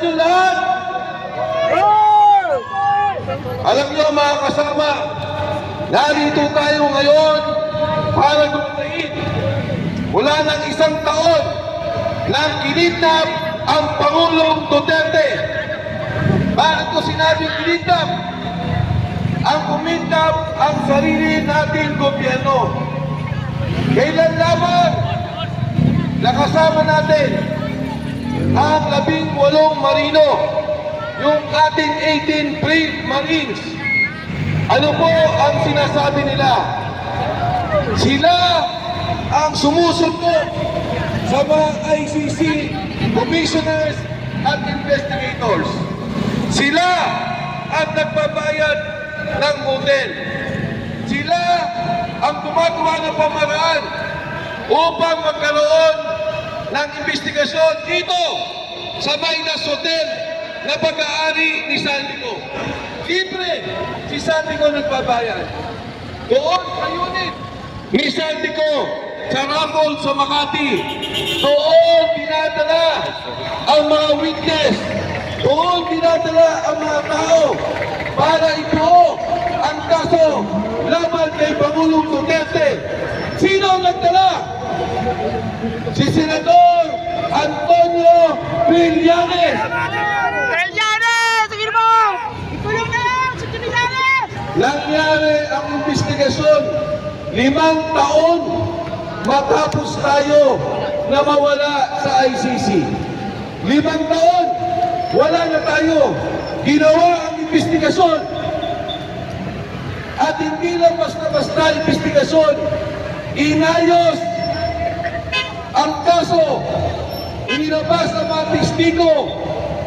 nyo lahat? Alam nyo mga kasama, narito tayo ngayon para gumatiin. Wala ng isang taon nang kinidnap ang Pangulong Duterte. Bakit ko sinabing kinidnap? Ang kumidnap ang sarili nating gobyerno. Kailan lamang nakasama natin ang 18 marino, yung ating 18 brave Marines. Ano po ang sinasabi nila? Sila ang sumusunod sa mga ICC commissioners at investigators. Sila ang nagbabayad ng hotel. Sila ang gumagawa ng pamaraan upang magkaroon ng investigasyon dito sa Midas Hotel na pag-aari ni Saldico. Siyempre, si Saldico nagbabayad. Doon sa unit ni Saldico sa Ramon sa Makati, doon dinadala ang mga witness, doon dinadala ang mga tao para ito ang kaso laban kay Pangulong Duterte. Sino ang nagdala? Si Senador Antonio Trillanes. Trillanes! Sige mo! Ikulong na yan! Si Trillanes! Nangyari ang investigasyon 5 taon matapos tayo na mawala sa ICC. 5 taon, wala na tayo. Ginawa ang investigasyon. At hindi lang basta-basta investigasyon, inayos ang kaso, inilabas ang mga testigo,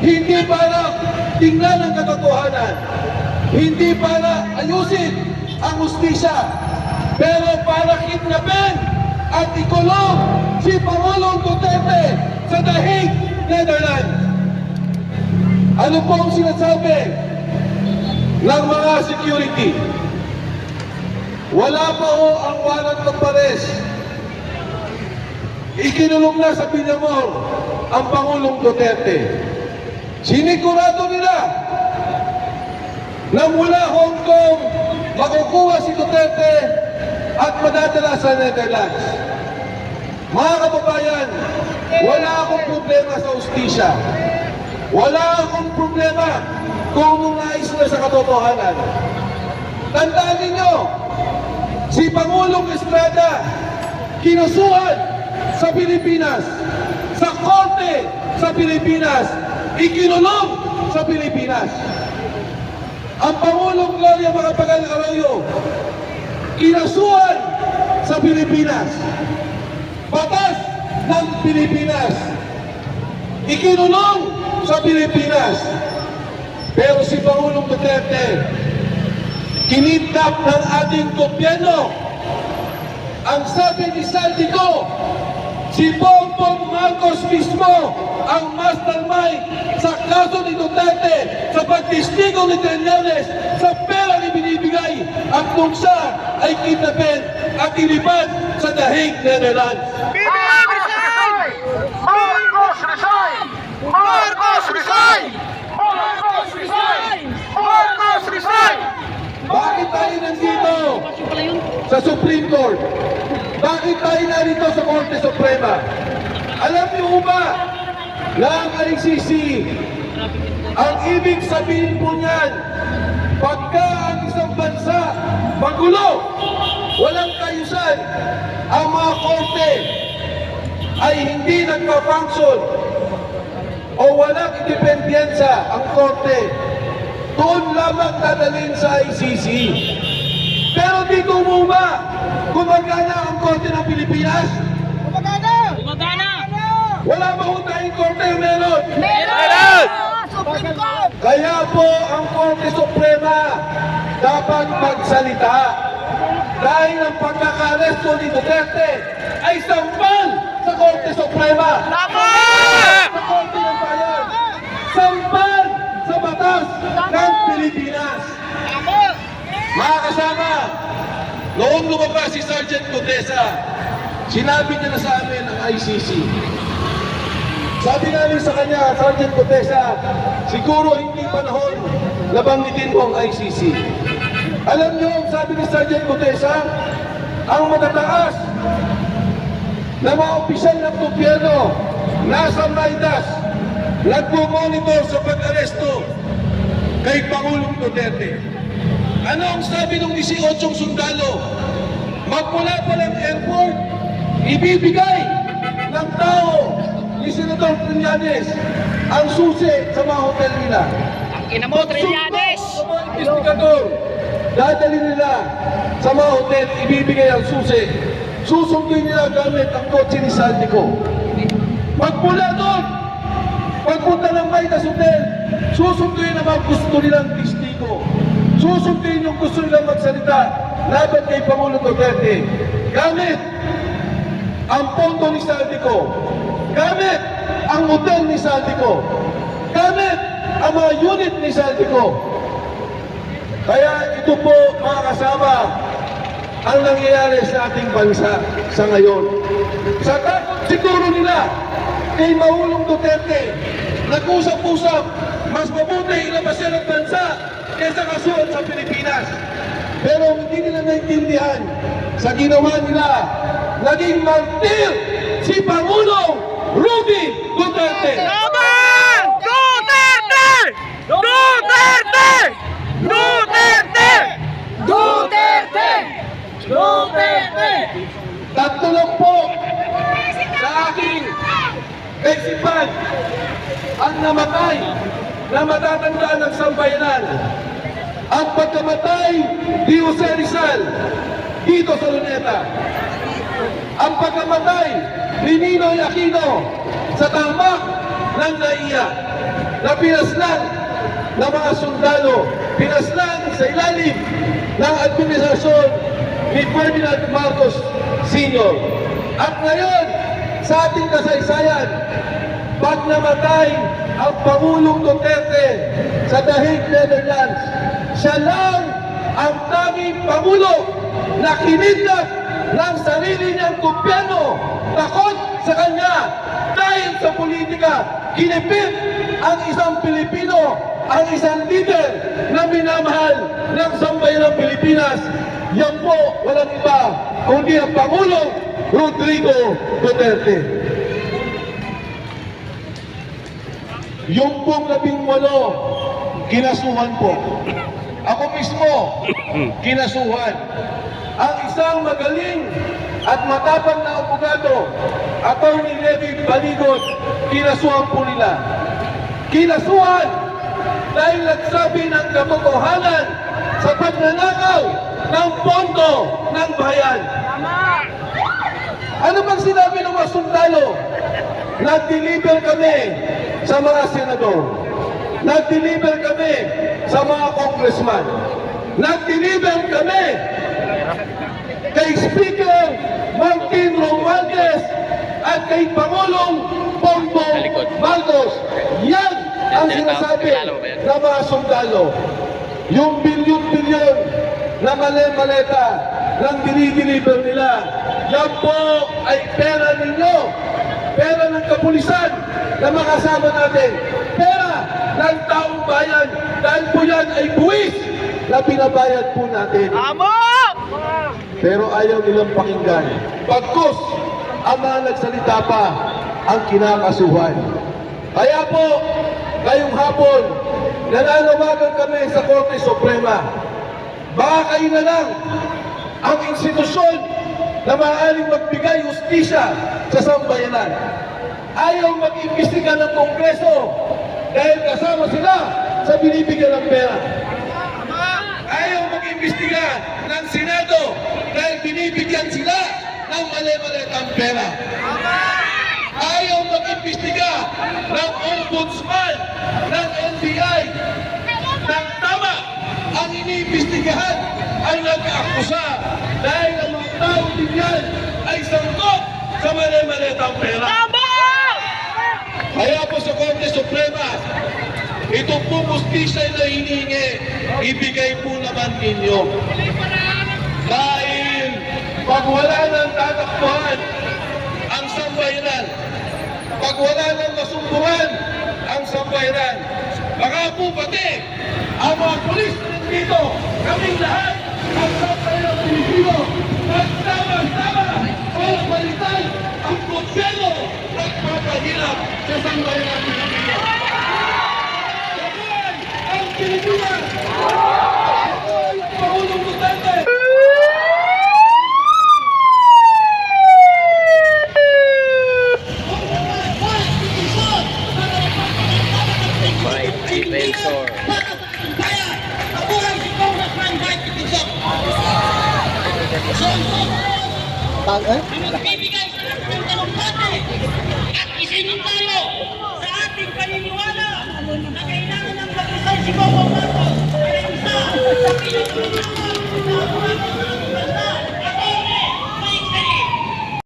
hindi para tingnan ang katotohanan, hindi para ayusin ang hustisya, pero para kidnapin at ikulong si Pangulong Duterte sa The Hague, Netherlands. Ano po ang sinasabi ng mga security? Wala pa ho ang warrant of arrest. Ikinulong na sa Pinamor ang Pangulong Duterte. Sinigurado nila na mula Hong Kong makukuha si Duterte at madadala sa Netherlands. Mga kababayan, wala akong problema sa hustisya. Wala akong problema kung nais na sa katotohanan. Tandaan ninyo, si Pangulong Estrada kinusuhan sa Pilipinas, sa korte sa Pilipinas, ikinulong sa Pilipinas. Ang Pangulong Gloria Macapagal Arroyo, kinasuhan sa Pilipinas. Batas ng Pilipinas, ikinulong sa Pilipinas. Pero si Pangulong Duterte, kinidnap ng ating gobyerno. Ang sabi ni Saldico, si Bongbong Marcos mismo ang mastermind sa kaso ni Duterte sa pagtistigo ni Trillanes sa pera ni binibigay at nung siya ay kidnapin at ilipad sa The Hague, Netherlands. Marcos resign! Marcos resign! Marcos resign! Marcos resign! Bakit tayo nandito sa Supreme Court? Bakit tayo narito sa Korte Suprema? Alam niyo ba na ang ICC, ang ibig sabihin po niyan, pagka ang isang bansa magulo, walang kayusan, ang mga korte ay hindi nagpa-function o walang independensa ang korte, doon lamang dadalhin sa ICC. Pero dito umuma, gumagana ang korte ng Pilipinas? Gumagana! Gumagana! Wala ba ho tayong korte? Meron! Meron! Supreme Court! Kaya po ang Korte Suprema dapat magsalita. Dahil ang pagkakaresto ni Duterte ay sampal sa Korte Suprema. Tama! Sa Korte ng Bayan. Sampal sa batas ng Pilipinas. Tama! Mga kasama, noong lumabas si Sergeant Codesa, sinabi niya na sa amin ang ICC, Sabi namin sa kanya, Sergeant Cotesa, siguro hindi panahon na banggitin mo ang ICC. Alam niyo, sabi ni Sergeant Cotesa, ang matataas na mga opisyal ng gobyerno nasa Maidas nagpo-monitor sa pag-aresto kay Pangulong Duterte. Ano ang sabi ng 18 sundalo? Magmula pa ng airport, ibibigay ng tao ni Senador Trillanes ang susi sa mga hotel nila. Ang ina mo, Trillanes! Sa mga investigador, dadali nila sa mga hotel, ibibigay ang susi. Susunduin nila gamit ang kotse ni Saldico. Magmula doon, pagpunta ng Maidas Hotel, susunduin ang mga gusto nilang testigo. Susunduin yung gusto nilang magsalita laban kay Pangulong Duterte. Gamit ang pondo ni Saldico. Gamit ang hotel ni Saldico. Gamit ang mga unit ni Saldico. Kaya ito po, mga kasama, ang nangyayari sa ating bansa sa ngayon. Sa takot siguro nila kay Pangulong Duterte, nag-usap-usap, mas mabuti ilabas siya ng bansa kaysa kasuhan sa Pilipinas. Pero hindi nila naintindihan sa ginawa nila, naging martir si Pangulong Rudy Duterte. Laban! Duterte! Duterte! Duterte! Duterte! Duterte! Tatlo lang po sa aking kaisipan ang namatay na matatandaan ng sambayanan. Ang pagkamatay ni Jose Rizal dito sa Luneta. Ang pagkamatay ni Ninoy Aquino sa tamak ng NAIA na pinaslan ng mga sundalo, pinaslan sa ilalim ng administrasyon ni Ferdinand Marcos Sr. At ngayon, sa ating kasaysayan, pag namatay ang Pangulong Duterte sa The Hague, Netherlands, siya lang ang tanging Pangulo na kinidnap ng sarili niyang gobyerno. Takot sa kanya dahil sa politika, kinipit ang isang Pilipino, ang isang leader na minamahal ng sambayan ng Pilipinas. Yan po, walang iba, kundi ang Pangulong Rodrigo Duterte. Yung pong 18, kinasuhan po. Ako mismo, kinasuhan. Ang isang magaling at matapang na abogado, Atty. Levi Baligot, kinasuhan po nila. Kinasuhan dahil nagsabi ng katotohanan sa pagnanakaw ng pondo ng bayan. Ano bang sinabi ng mga sundalo? Nag-deliver kami sa mga senador. Nag-deliver kami sa mga congressman. Nag-deliver kami kay Speaker Martin Romualdez at kay Pangulong Bongbong Marcos. Yan ang sinasabi ng mga sundalo. Yung bilyon-bilyon na mali-maleta ng dinideliver nila, yan po ay pera ninyo. Pera ng kapulisan na makasama natin. Pera ng taong bayan. Dahil po yan ay buwis na pinabayad po natin. Amo! Pero ayaw nilang pakinggan. Pagkus, ang mga nagsalita pa ang kinakasuhan. Kaya po, ngayong hapon, nananawagan kami sa Korte Suprema. Baka kayo na lang ang institusyon na maaaring magbigay hustisya sa sambayanan. Ayaw mag-imbestiga ng Kongreso dahil kasama sila sa binibigyan ng pera. Ayaw mag-imbestiga ng Senado dahil binibigyan sila ng mali-malitang pera. Ayaw mag-imbestiga ng Ombudsman, ng NBI, ng tama ang iniimbestigahan ay nag-akusa dahil ang mga tao din yan ay sangkot sa mali-malitang pera. Kaya po sa Korte Suprema, itong po justisya na hinihingi, ibigay po naman ninyo. Dahil pag wala nang tatakbuhan ang sambayanan, pag wala nang masumbungan ang sambayanan. Baka po pati ang mga pulis na nandito, kaming lahat, ang sambayanang Pilipino, magsama-sama para balitan ang gobyerno at papahilap sa sambayanang Pilipino. Sabay ang Pilipinas! Sabay ang Pangulong Duterte! Defensor. Tag, eh? Magbibigay sa ng talumpati at isinundan